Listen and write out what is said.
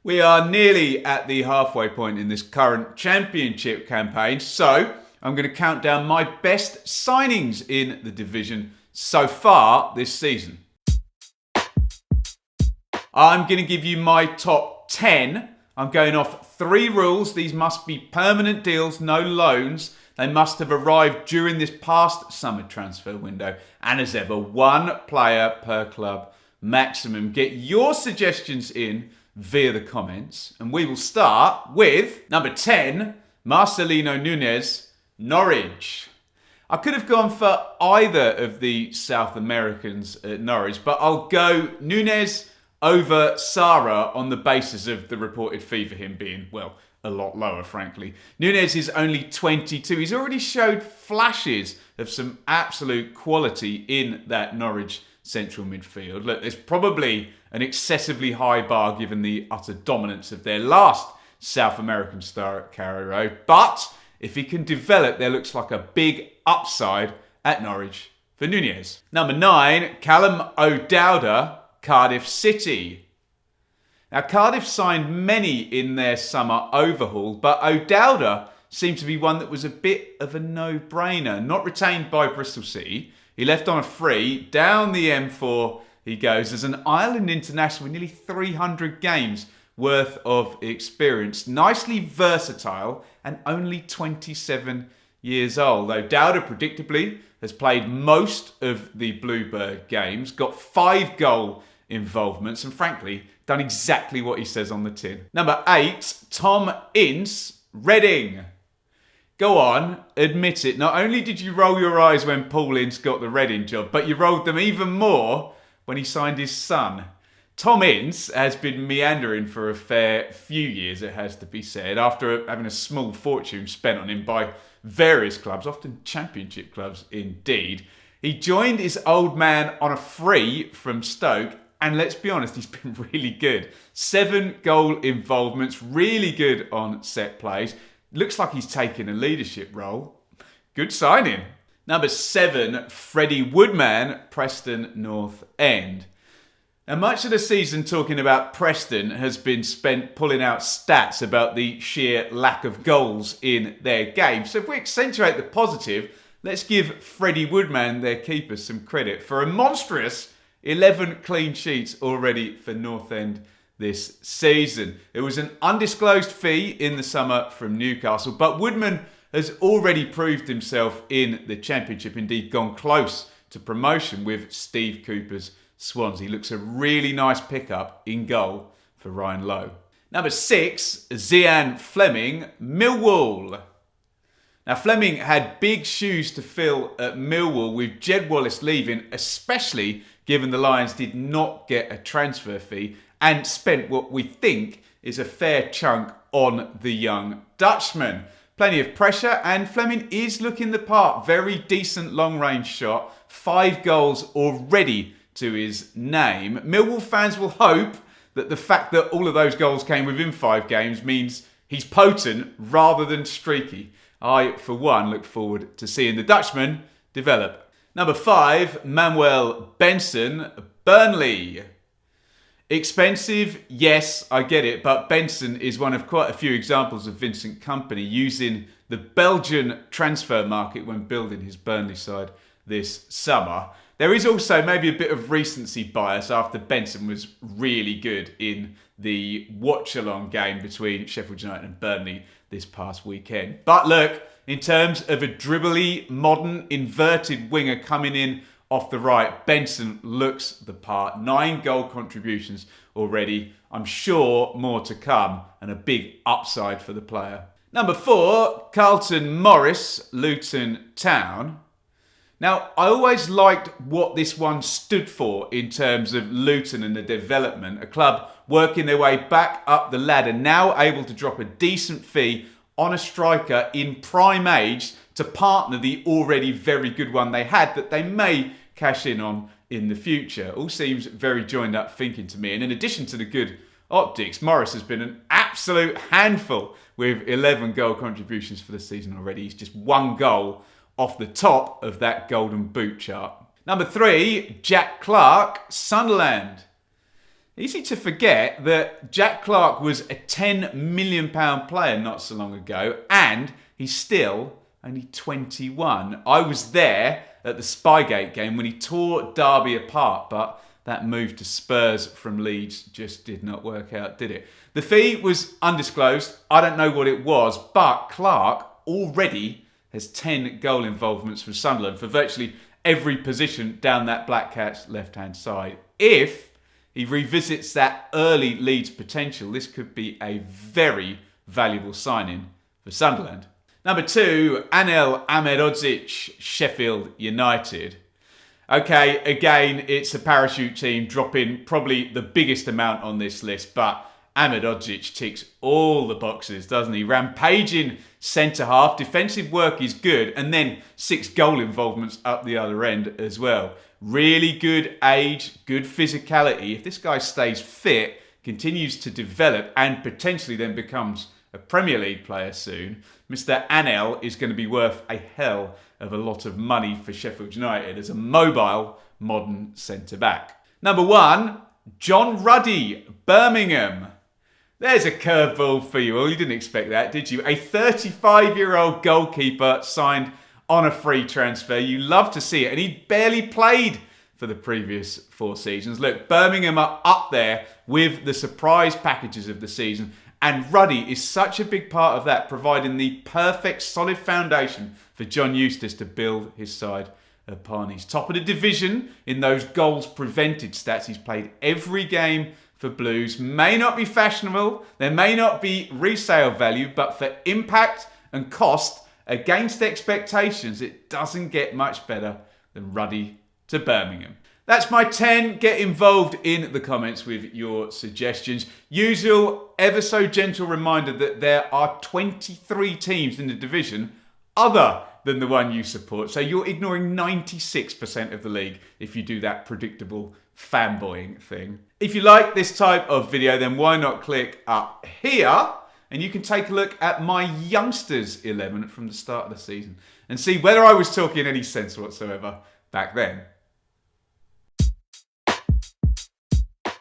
We are nearly at the halfway point in this current championship campaign, so I'm going to count down my best signings in the division so far this season. I'm going to give you my top 10. I'm going off 3 rules. These must be permanent deals, no loans. They must have arrived during this past summer transfer window. And as ever, 1 player per club maximum. Get your suggestions in via the comments. And we will start with number 10, Marcelino Nunez, Norwich. I could have gone for either of the South Americans at Norwich, but I'll go Nunez over Sara on the basis of the reported fee for him being, well, a lot lower, frankly. Nunez is only 22. He's already showed flashes of some absolute quality in that Norwich central midfield. Look, there's probably an excessively high bar given the utter dominance of their last South American star at Carrow Road. But if he can develop, there looks like a big upside at Norwich for Nunez. Number 9, Callum O'Dowda, Cardiff City. Now, Cardiff signed many in their summer overhaul, but O'Dowda seemed to be one that was a bit of a no-brainer. Not retained by Bristol City. He left on a free. Down the M4 he goes as an Ireland international with nearly 300 games worth of experience. Nicely versatile and only 27 years old. O'Dowda, predictably, has played most of the Bluebird games, got 5 goal involvements, and frankly, done exactly what he says on the tin. Number 8, Tom Ince, Reading. Go on, admit it. Not only did you roll your eyes when Paul Ince got the Reading job, but you rolled them even more when he signed his son. Tom Ince has been meandering for a fair few years, it has to be said, after having a small fortune spent on him by various clubs, often championship clubs indeed. He joined his old man on a free from Stoke, and let's be honest, he's been really good. 7 goal involvements, really good on set plays. Looks like he's taking a leadership role. Good signing. Number 7, Freddie Woodman, Preston North End. Now, much of the season talking about Preston has been spent pulling out stats about the sheer lack of goals in their game. So if we accentuate the positive, let's give Freddie Woodman, their keeper, some credit for a monstrous 11 clean sheets already for North End this season. There was an undisclosed fee in the summer from Newcastle, but Woodman has already proved himself in the Championship, indeed gone close to promotion with Steve Cooper's Swansea. Looks a really nice pickup in goal for Ryan Lowe. Number 6, Zian Flemming, Millwall. Now, Flemming had big shoes to fill at Millwall with Jed Wallace leaving, especially given the Lions did not get a transfer fee and spent what we think is a fair chunk on the young Dutchman. Plenty of pressure, and Flemming is looking the part. Very decent long-range shot. 5 goals already to his name. Millwall fans will hope that the fact that all of those goals came within 5 games means he's potent rather than streaky. I, for one, look forward to seeing the Dutchman develop. Number 5, Manuel, Benson, Burnley. Expensive, yes, I get it, but Benson is one of quite a few examples of Vincent Kompany using the Belgian transfer market when building his Burnley side this summer. There is also maybe a bit of recency bias after Benson was really good in the watch-along game between Sheffield United and Burnley this past weekend. But look, in terms of a dribbly, modern, inverted winger coming in off the right, Benson looks the part. 9 goal contributions already. I'm sure more to come and a big upside for the player. Number 4, Carlton Morris, Luton Town. Now, I always liked what this one stood for in terms of Luton and the development. A club working their way back up the ladder, now able to drop a decent fee on a striker in prime age to partner the already very good one they had that they may cash in on in the future. All seems very joined up thinking to me. And in addition to the good optics, Morris has been an absolute handful with 11 goal contributions for the season already. He's just 1 goal off the top of that golden boot chart. Number 3, Jack Clarke, Sunderland. Easy to forget that Jack Clarke was a £10 million player not so long ago, and he's still only 21. I was there at the Spygate game when he tore Derby apart, but that move to Spurs from Leeds just did not work out, did it? The fee was undisclosed. I don't know what it was, but Clarke already has 10 goal involvements for Sunderland for virtually every position down that Black Cat's left-hand side. If he revisits that early Leeds potential, this could be a very valuable signing for Sunderland. Number 2, Anel Ahmedhozic, Sheffield United. Okay, again, it's a parachute team dropping probably the biggest amount on this list, but Ahmedhozic ticks all the boxes, doesn't he? Rampaging centre-half, defensive work is good, and then 6 goal involvements up the other end as well. Really good age, good physicality. If this guy stays fit, continues to develop, and potentially then becomes a Premier League player soon, Mr. Anel is going to be worth a hell of a lot of money for Sheffield United as a mobile, modern centre-back. Number 1, John Ruddy, Birmingham. There's a curveball for you all. You didn't expect that, did you? A 35-year-old goalkeeper signed on a free transfer. You love to see it. And he barely played for the previous 4 seasons. Look, Birmingham are up there with the surprise packages of the season. And Ruddy is such a big part of that, providing the perfect solid foundation for John Eustace to build his side upon. He's top of the division in those goals prevented stats. He's played every game for Blues. May not be fashionable, there may not be resale value, but for impact and cost against expectations, it doesn't get much better than Ruddy to Birmingham. That's my 10. Get involved in the comments with your suggestions. Usual, ever so gentle reminder that there are 23 teams in the division other than the one you support. So you're ignoring 96% of the league if you do that predictable fanboying thing. If you like this type of video, then why not click up here and you can take a look at my youngsters 11 from the start of the season and see whether I was talking any sense whatsoever back then.